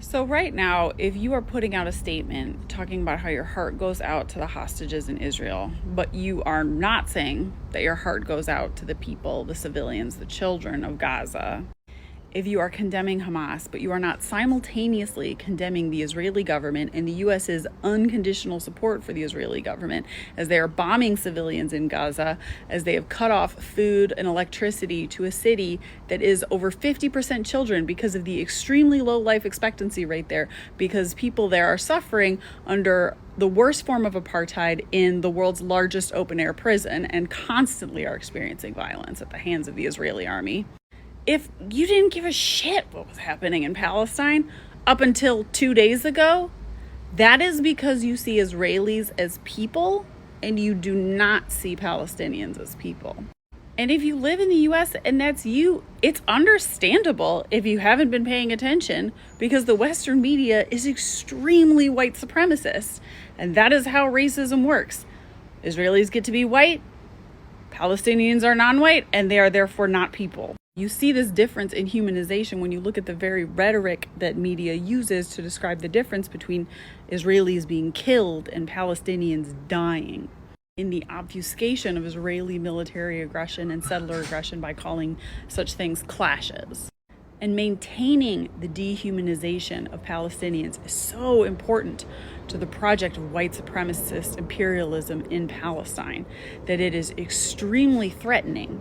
So right now, if you are putting out a statement talking about how your heart goes out to the hostages in Israel, but you are not saying that your heart goes out to the people, the civilians, the children of Gaza, if you are condemning Hamas, but you are not simultaneously condemning the Israeli government and the U.S.'s unconditional support for the Israeli government as they are bombing civilians in Gaza, as they have cut off food and electricity to a city that is over 50% children because of the extremely low life expectancy rate there, because people there are suffering under the worst form of apartheid in the world's largest open-air prison and constantly are experiencing violence at the hands of the Israeli army. If you didn't give a shit what was happening in Palestine up until 2 days ago, that is because you see Israelis as people and you do not see Palestinians as people. And if you live in the US and that's you, it's understandable if you haven't been paying attention, because the Western media is extremely white supremacist. And that is how racism works. Israelis get to be white, Palestinians are non-white, and they are therefore not people. You see this difference in humanization when you look at the very rhetoric that media uses to describe the difference between Israelis being killed and Palestinians dying, in the obfuscation of Israeli military aggression and settler aggression by calling such things clashes. And maintaining the dehumanization of Palestinians is so important to the project of white supremacist imperialism in Palestine that it is extremely threatening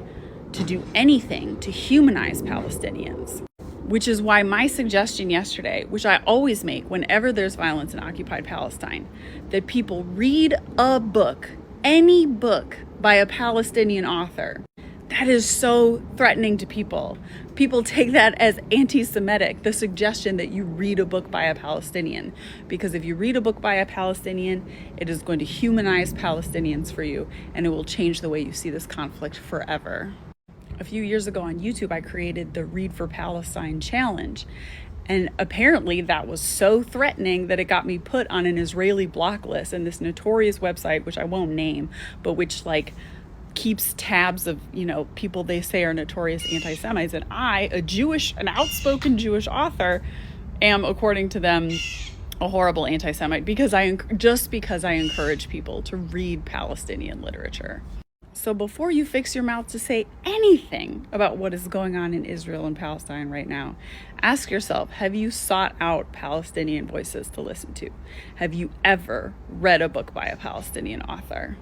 to do anything to humanize Palestinians. Which is why my suggestion yesterday, which I always make whenever there's violence in occupied Palestine, that people read a book, any book by a Palestinian author. That is so threatening to people. People take that as anti-Semitic, the suggestion that you read a book by a Palestinian. Because if you read a book by a Palestinian, it is going to humanize Palestinians for you, and it will change the way you see this conflict forever. A few years ago on YouTube, I created the Read for Palestine challenge. And apparently that was so threatening that it got me put on an Israeli block list, and this notorious website, which I won't name, but which keeps tabs of, people they say are notorious anti-Semites. And I, an outspoken Jewish author, am, according to them, a horrible anti-Semite because I encourage people to read Palestinian literature. So before you fix your mouth to say anything about what is going on in Israel and Palestine right now, ask yourself, have you sought out Palestinian voices to listen to? Have you ever read a book by a Palestinian author?